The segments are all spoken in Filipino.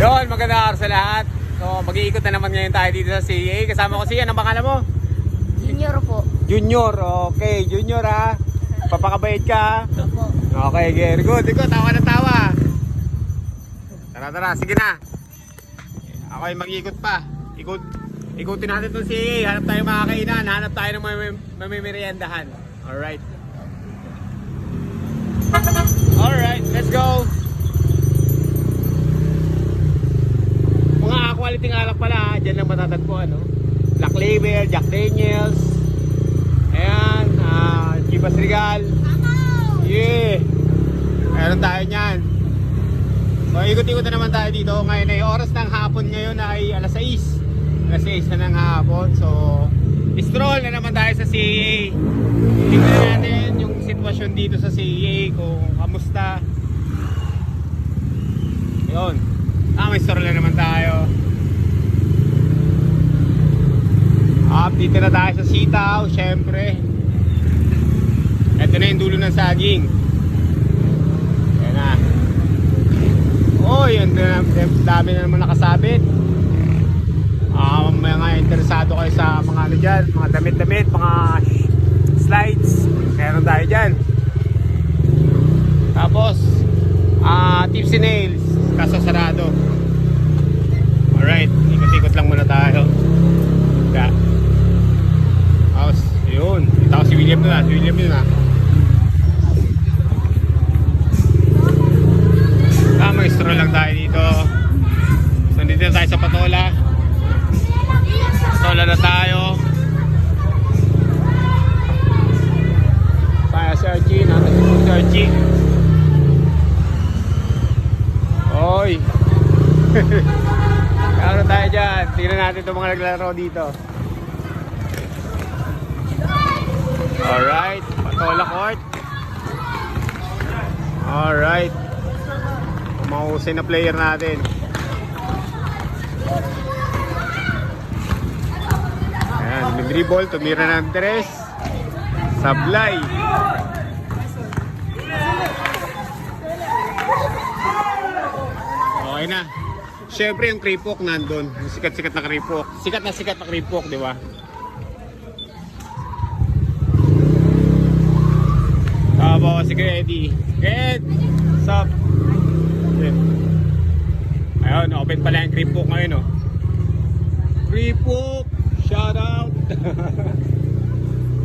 Yon, magandang araw sa lahat. So, mag-iikot na naman ngayon tayo dito sa CA. Kasama ko siya. Anong pangalan mo? Junior po. Junior. Okay, Junior ha. Papakabait ka. Opo. Okay, very good. Ikaw, tawa na tawa. Tara, sige na. Ako ay mag-iikot pa. Ikutin natin itong CA. Hanap tayo mga kainan. Hanap tayo ng mamimeriendahan. Alright. Alright, let's go. Mga quality ng alak pala, dyan lang matatagpuan, no? Black Label, Jack Daniels. Ayan, Chivas Regal. Yeah. Meron tayo nyan. So, ikot-ikot na naman tayo dito. Ngayon ay oras ng hapon ngayon ay alas 6. Alas 6 na ng hapon. So, stroll na naman tayo sa CA. Tingnan natin yung sitwasyon dito sa CA, kung kamusta. Yun. May store na naman tayo. Dito na tayo sa sitaw, syempre. Ito na yung dulo ng saging. Ayan na. Yun na, dami na naman nakasabit. Mga interesado kayo sa mga ano dyan, mga damit-damit, mga slides. Meron tayo dyan. Tapos tips and nails, kaso sarado. Alright, ikot-ikot lang muna tayo. Tapos, yun. Ito si William na. Si William yun na. Mag-stroll lang tayo dito. So, dito na tayo sa Patola. Patola na tayo. Kaya si Archie. Natin si Archie. Oy. Kaya tayo dyan. Tignan natin itong mga naglalaro dito. Alright. Patola Court. Alright. Mahusay na player natin. Ayan. Nag-dribble. Tumira ng tres. Sablay. Okay na. Siyempre yung kripok nandun. Yung sikat-sikat na kripok. Sikat na kripok, di ba? Tapos si Eddie. Ed! What's up? Ayun, open pala yung kripok ngayon, oh. Kripok! Shout out!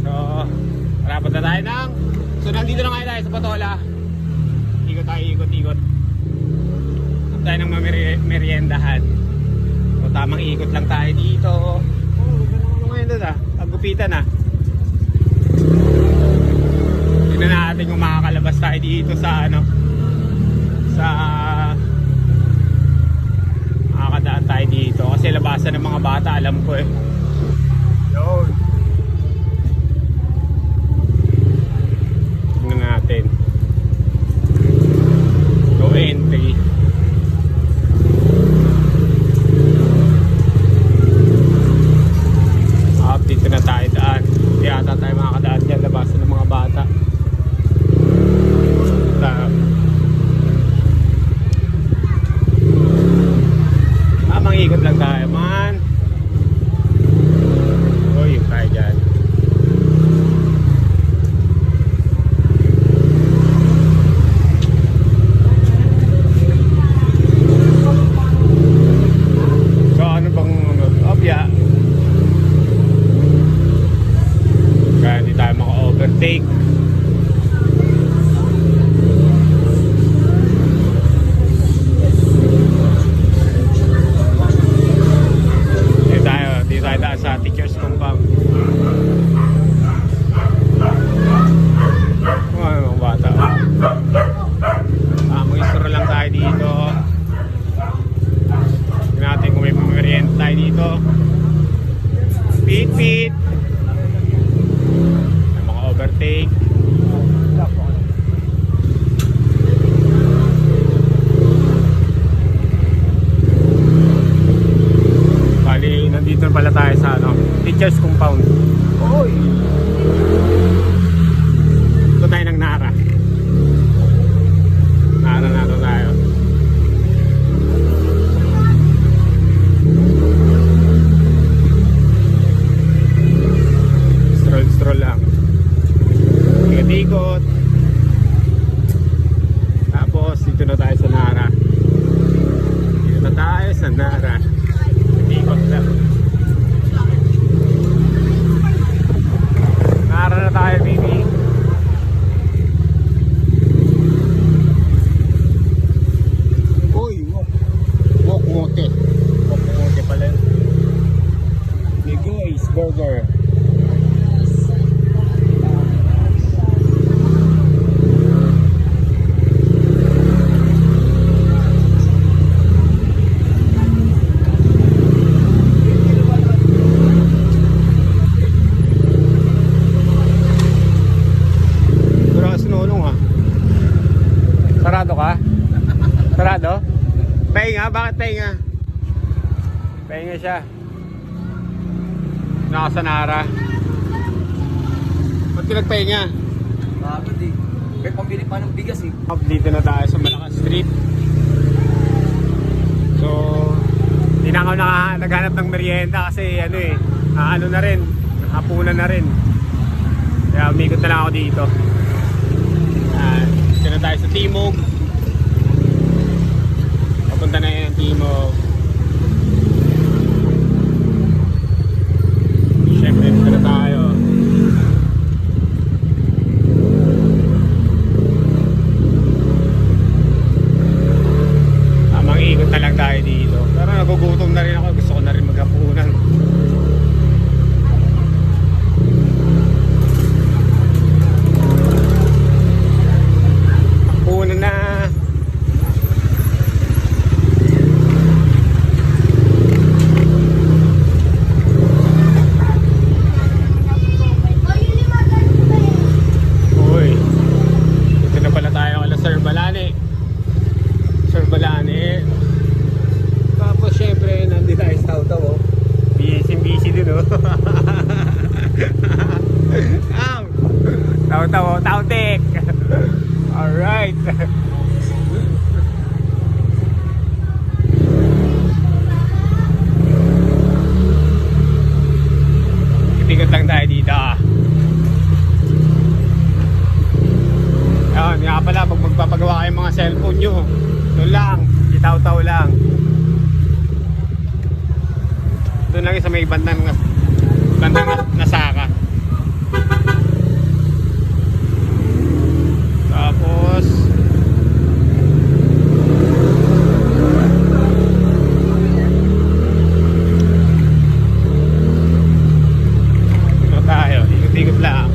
So, harapan na tayo ng... So, nandito na ngayon tayo sa Patola. Ikot tayo, ikot. Tayo ng meriendahan. So, tamang ikot lang tayo dito. Ano ngayon doon, Paggupitan, Tignan natin kung makakalabas tayo dito sa makakadaan tayo dito. Kasi labasan ng mga bata, alam ko eh. Yun. Tignan natin. No entry. Dito na tayo daan. Hindi ata tayo makakadaan dyan. Labasan ng mga bata. Mangikot lang tayo, man. Yung tayo dyan. So, ano bang obya? Kaya hindi tayo maka-overtake. Dito tayo daan sa teacher's compound. Mga bata. Mag-istro lang tayo dito. Tignan natin kung may merienda tayo dito. Pit. Mga overtake. Bali, nandito pala tayo sa teacher's compound. Oy! Ito tayo ng Nara. Nara na ito tayo. sa Nara. Ikot lang. Nara na tayo, baby. Uy, wok mote. Wok mote pala yun. Bigoy's Burger. Sarado ka? Sarado? Pahinga? Bakit pahinga? Pahinga siya. Nasa Nara. Ba't ka nagpahinga? Bakit eh? May pambili pa ng bigas eh. Dito na tayo sa Malacan Street. So, hindi na ako naghanap ng merienda kasi ano eh, ano na rin, hapunan na rin. Kaya umikot na lang ako dito. Dito na tayo sa Timog. Papunta na yun ang Timog. Siyempre dito na tayo. Tamang ikot na lang tayo dito. Pero nagugutom na rin ako. Gusto ko na rin maghapunan. Hapunan na. Uy, dito na pala tayo kala Sir Balane. Sir Balane. Tapos syempre nandito tayo sa Tautaw oh. Busy din oh. Tautaw oh, Tautek. Alright. Ikot lang tayo dito ah. Yan, nga pala pag magpapagawa kayo mga cellphone nyo, doon lang, itaw-taw lang. Doon lang sa may bandang Nasaka. Tapos ito tayo, ikot-ikot lang.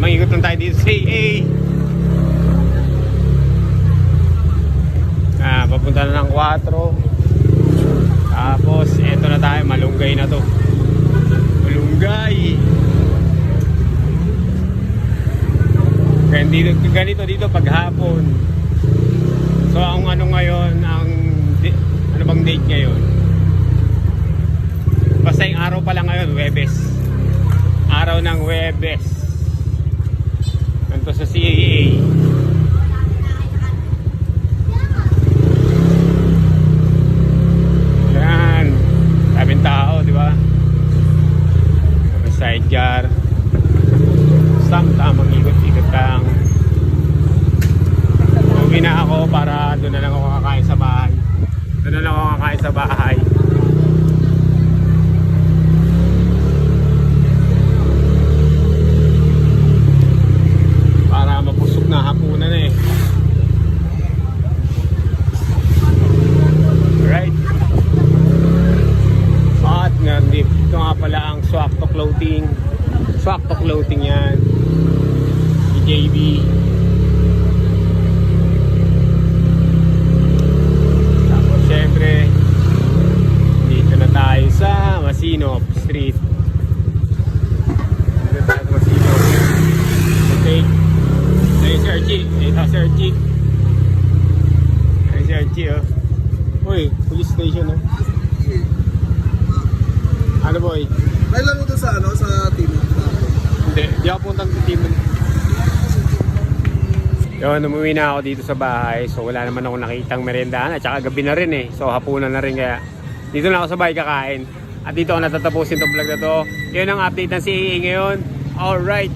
Ikot lang tayo dito sa AA. Papunta na ng 4. Tapos eto na tayo, Malunggay na to. Malunggay. Ganito dito paghapon. So ang ano ngayon, ano bang date ngayon? Basta yung araw pa lang ngayon, Huwebes. Araw ng Huwebes. Nandito sa CAA. Yan. Daming tao, di ba? May sidecar. Tamang ikot-ikot lang. Uwi na ako para doon na lang ako kakain sa bahay. Doon na lang ako kakain sa bahay. Para mapusok na hapunan eh. Right. At nga, dito nga pala ang Swakto Clothing. Swakto Clothing yan. JB. Tapos syempre dito na tayo sa Masinop Street. Dito tayo sa Masinop. Okay. Ayun si Archie. Ito si Archie. Ayun si Archie oh. Uy, police station oh. Ano boy? May laro to sa ano, sa team. Hindi, di ako puntang team. Yun, umuwi na ako dito sa bahay. So wala naman ako nakitang merendahan. At saka gabi na rin eh. So hapunan na rin kaya dito na ako sa bahay kakain. At dito ako natatapusin itong vlog na to. Yun ang update ng CAA ngayon. Alright.